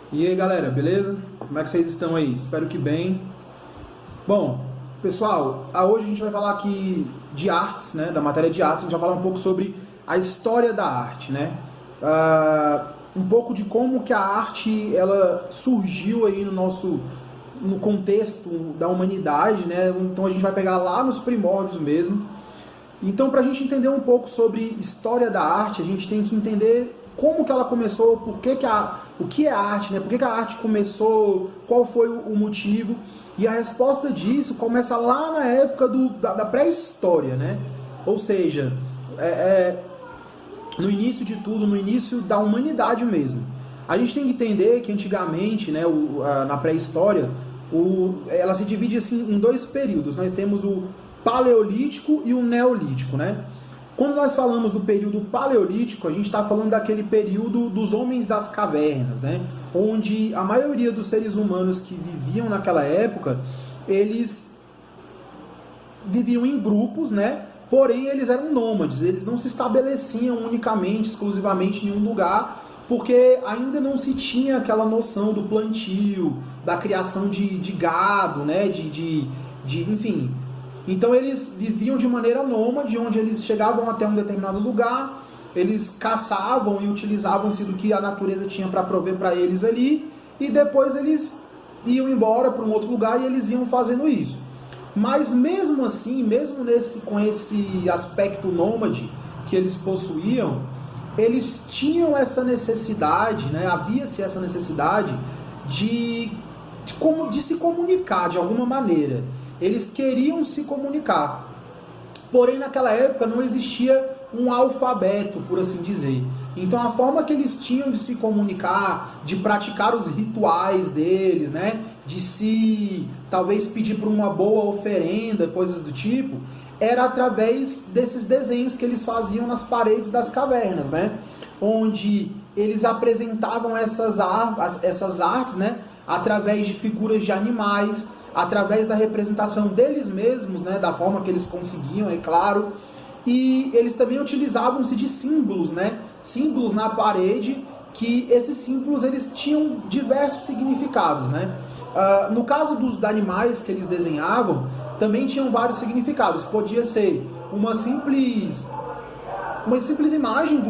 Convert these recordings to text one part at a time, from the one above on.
E aí galera, beleza? Como é que vocês estão aí? Espero que bem. Bom, pessoal, hoje a gente vai falar aqui de artes, né? Da matéria de artes, a gente vai falar um pouco sobre a história da arte, né? Um pouco de como que a arte ela surgiu aí no contexto da humanidade, né? Então a gente vai pegar lá nos primórdios mesmo. Então, para a gente entender um pouco sobre história da arte, a gente tem que entender como que ela começou, o que é arte, né? Por que a arte começou, qual foi o motivo. E a resposta disso começa lá na época da pré-história, né? Ou seja, no início de tudo, no início da humanidade mesmo. A gente tem que entender que antigamente, né, na pré-história, ela se divide assim, em dois períodos. Nós temos o Paleolítico e o Neolítico, né? Quando nós falamos do período Paleolítico, a gente está falando daquele período dos homens das cavernas, né? Onde a maioria dos seres humanos que viviam naquela época, eles viviam em grupos, né? Porém, eles eram nômades, eles não se estabeleciam unicamente, exclusivamente em um lugar, porque ainda não se tinha aquela noção do plantio, da criação de gado, né? Enfim. Então eles viviam de maneira nômade, onde eles chegavam até um determinado lugar, eles caçavam e utilizavam-se do que a natureza tinha para prover para eles ali, e depois eles iam embora para um outro lugar e eles iam fazendo isso. Mas mesmo assim, mesmo com esse aspecto nômade que eles possuíam, eles tinham essa necessidade, né? Havia-se essa necessidade de se comunicar de alguma maneira. Eles queriam se comunicar. Porém, naquela época não existia um alfabeto, por assim dizer. Então, a forma que eles tinham de se comunicar, de praticar os rituais deles, né? De se, talvez, pedir por uma boa oferenda, coisas do tipo, era através desses desenhos que eles faziam nas paredes das cavernas, né? Onde eles apresentavam essas artes, né? Através de figuras de animais, através da representação deles mesmos, né, da forma que eles conseguiam, é claro, e eles também utilizavam-se de símbolos, né, símbolos na parede, que esses símbolos eles tinham diversos significados, né. No caso dos animais que eles desenhavam, também tinham vários significados. Podia ser uma simples imagem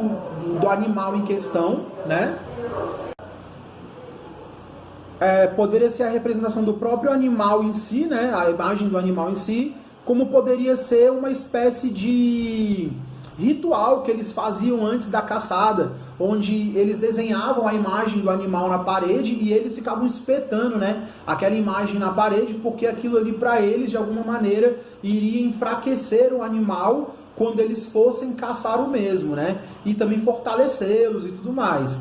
do animal em questão, né. Poderia ser a representação do próprio animal em si, né, a imagem do animal em si, como poderia ser uma espécie de ritual que eles faziam antes da caçada, onde eles desenhavam a imagem do animal na parede e eles ficavam espetando, né, aquela imagem na parede, porque aquilo ali para eles, de alguma maneira, iria enfraquecer o animal quando eles fossem caçar o mesmo, né, e também fortalecê-los e tudo mais.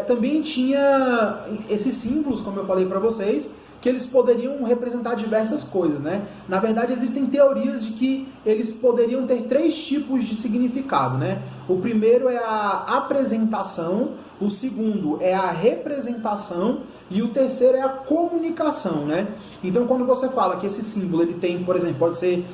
Também tinha esses símbolos, como eu falei para vocês, que eles poderiam representar diversas coisas, né? Na verdade, existem teorias de que eles poderiam ter três tipos de significado, né? O primeiro é a apresentação, o segundo é a representação e o terceiro é a comunicação, né? Então, quando você fala que esse símbolo ele tem, por exemplo, pode ser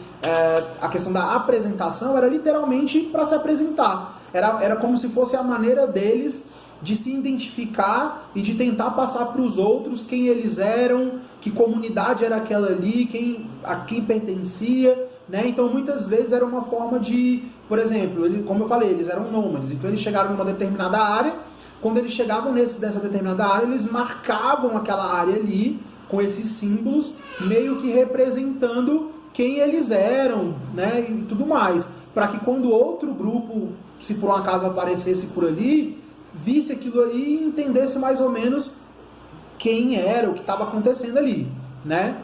a questão da apresentação, era literalmente para se apresentar. Era como se fosse a maneira deles de se identificar e de tentar passar para os outros quem eles eram, que comunidade era aquela ali, a quem pertencia, né? Então muitas vezes era uma forma de, por exemplo, como eu falei, eles eram nômades, então eles chegaram numa determinada área, quando eles chegavam nessa determinada área, eles marcavam aquela área ali com esses símbolos, meio que representando quem eles eram, né? E tudo mais, para que quando outro grupo, se por um acaso aparecesse por ali, visse aquilo ali e entendesse mais ou menos quem era, o que estava acontecendo ali, né?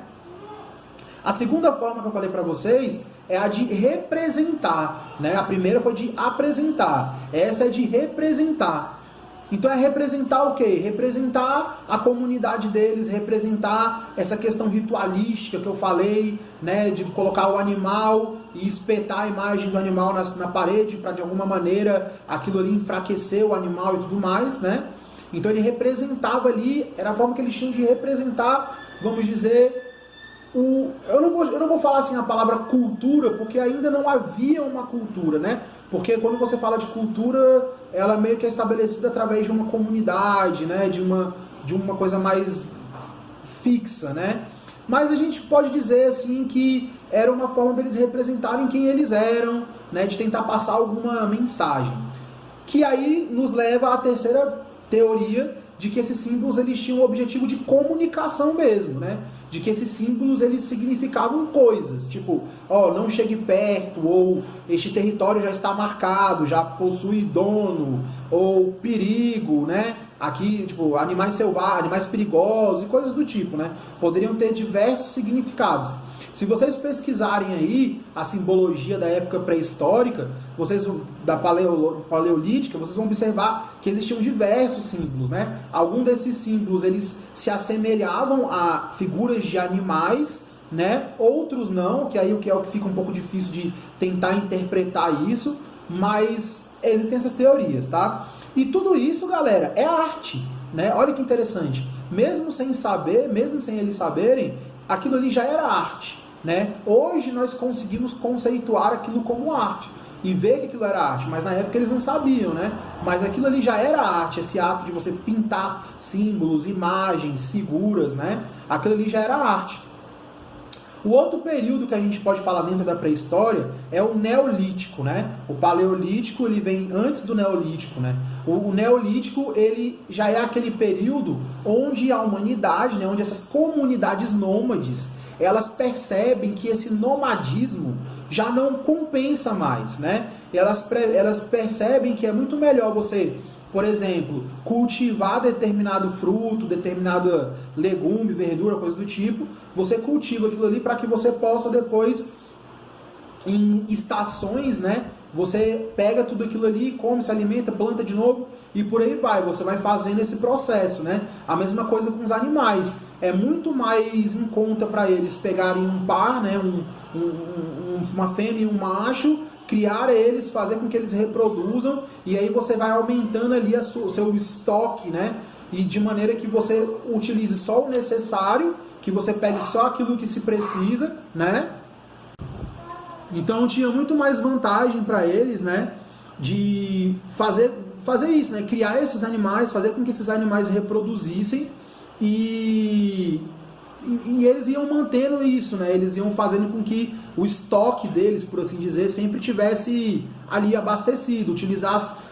A segunda forma que eu falei para vocês é a de representar, né? A primeira foi de apresentar, essa é de representar. Então é representar o quê? Representar a comunidade deles, representar essa questão ritualística que eu falei, né? De colocar o animal e espetar a imagem do animal na parede para de alguma maneira aquilo ali enfraquecer o animal e tudo mais, né? Então ele representava ali, era a forma que eles tinham de representar, vamos dizer, eu não vou falar assim a palavra cultura, porque ainda não havia uma cultura, né? Porque quando você fala de cultura, ela meio que é estabelecida através de uma comunidade, né? de uma coisa mais fixa, né? Mas a gente pode dizer assim que era uma forma deles representarem quem eles eram, né? De tentar passar alguma mensagem. Que aí nos leva à terceira teoria, de que esses símbolos eles tinham o objetivo de comunicação mesmo, né? De que esses símbolos eles significavam coisas, tipo, ó, não chegue perto, ou este território já está marcado, já possui dono, ou perigo, né? Aqui, tipo, animais selvagens, animais perigosos e coisas do tipo, né? Poderiam ter diversos significados. Se vocês pesquisarem aí a simbologia da época pré-histórica, vocês da paleolítica, vocês vão observar que existiam diversos símbolos, né? Alguns desses símbolos eles se assemelhavam a figuras de animais, né? Outros não, que aí o que fica um pouco difícil de tentar interpretar isso, mas existem essas teorias, tá? E tudo isso, galera, é arte, né? Olha que interessante. Mesmo sem saber, mesmo sem eles saberem, aquilo ali já era arte, né? Hoje nós conseguimos conceituar aquilo como arte e ver que aquilo era arte, mas na época eles não sabiam, né? Mas aquilo ali já era arte, esse ato de você pintar símbolos, imagens, figuras, né? Aquilo ali já era arte. O outro período que a gente pode falar dentro da pré-história é o Neolítico, né? O Paleolítico, ele vem antes do Neolítico, né? O Neolítico, ele já é aquele período onde a humanidade, né? Onde essas comunidades nômades, elas percebem que esse nomadismo já não compensa mais, né? Elas percebem que é muito melhor você, por exemplo, cultivar determinado fruto, determinada legume, verdura, coisa do tipo. Você cultiva aquilo ali para que você possa depois, em estações, né? Você pega tudo aquilo ali, come, se alimenta, planta de novo e por aí vai. Você vai fazendo esse processo, né? A mesma coisa com os animais. É muito mais em conta para eles pegarem um par, né? Uma fêmea e um macho, criar eles, fazer com que eles reproduzam, e aí você vai aumentando ali o seu estoque, né? E de maneira que você utilize só o necessário, que você pegue só aquilo que se precisa, né? Então tinha muito mais vantagem para eles, né? De fazer isso, né? Criar esses animais, fazer com que esses animais reproduzissem e eles iam mantendo isso, né? Eles iam fazendo com que o estoque deles, por assim dizer, sempre tivesse ali abastecido,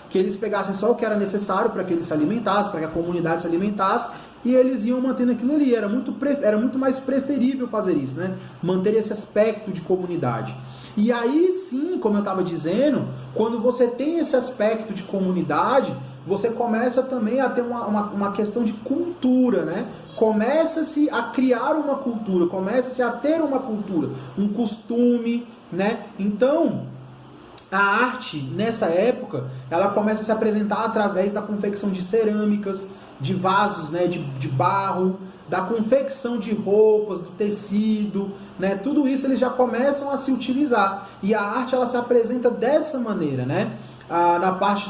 que eles pegassem só o que era necessário para que eles se alimentassem, para que a comunidade se alimentasse, e eles iam mantendo aquilo ali. Era muito mais preferível fazer isso, né? Manter esse aspecto de comunidade. E aí sim, como eu estava dizendo, quando você tem esse aspecto de comunidade, você começa também a ter uma questão de cultura, né? Começa-se a criar uma cultura, começa-se a ter uma cultura, um costume, né? Então, a arte, nessa época, ela começa a se apresentar através da confecção de cerâmicas, de vasos, né, de barro, da confecção de roupas, do tecido, né? Tudo isso eles já começam a se utilizar. E a arte, ela se apresenta dessa maneira, né? Na parte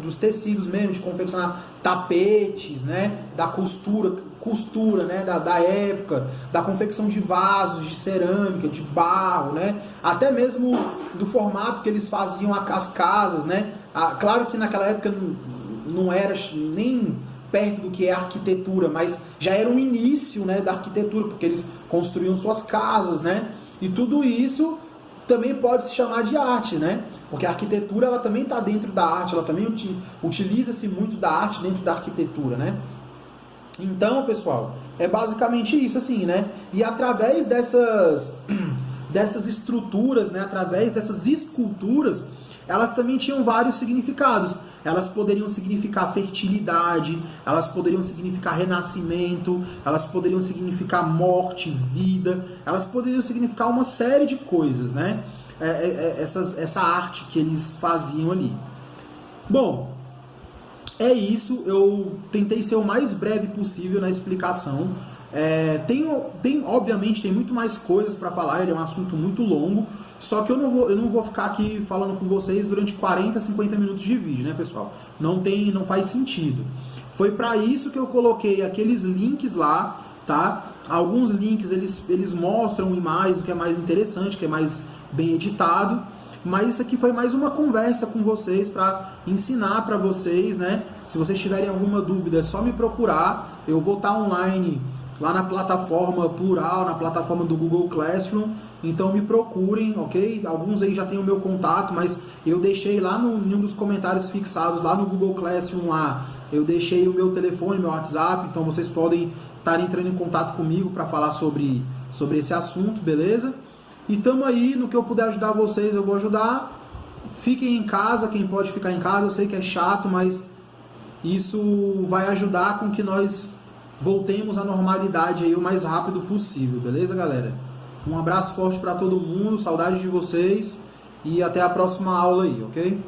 dos tecidos mesmo, de confeccionar tapetes, né? Da costura, né? Da época, da confecção de vasos, de cerâmica, de barro, né? Até mesmo do formato que eles faziam as casas, né? Claro que naquela época não era nem perto do que é arquitetura, mas já era um início, né, da arquitetura, porque eles construíam suas casas, né? E tudo isso também pode se chamar de arte, né? Porque a arquitetura, ela também está dentro da arte, ela também utiliza-se muito da arte dentro da arquitetura, né? Então, pessoal, é basicamente isso, assim, né? E através dessas estruturas, né, através dessas esculturas, elas também tinham vários significados. Elas poderiam significar fertilidade, elas poderiam significar renascimento, elas poderiam significar morte, vida, elas poderiam significar uma série de coisas, né? Essa arte que eles faziam ali. Bom, é isso. Eu tentei ser o mais breve possível na explicação. Obviamente tem muito mais coisas para falar, ele é um assunto muito longo, só que eu não vou ficar aqui falando com vocês durante 40, 50 minutos de vídeo, né, pessoal? Não faz sentido. Foi para isso que eu coloquei aqueles links lá, tá? Alguns links eles mostram imagens, o que é mais interessante, o que é mais bem editado, mas isso aqui foi mais uma conversa com vocês para ensinar para vocês, né? Se vocês tiverem alguma dúvida, é só me procurar. eu vou estar online lá na plataforma Plural, na plataforma do Google Classroom, então me procurem, ok? Alguns aí já têm o meu contato, mas eu deixei lá em um dos comentários fixados, lá no Google Classroom, lá, eu deixei o meu telefone, meu WhatsApp, então vocês podem estar entrando em contato comigo para falar sobre esse assunto, beleza? E tamo aí, no que eu puder ajudar vocês, eu vou ajudar. Fiquem em casa, quem pode ficar em casa, eu sei que é chato, mas isso vai ajudar com que nós voltemos à normalidade aí o mais rápido possível, beleza, galera? Um abraço forte para todo mundo, saudade de vocês e até a próxima aula aí, ok?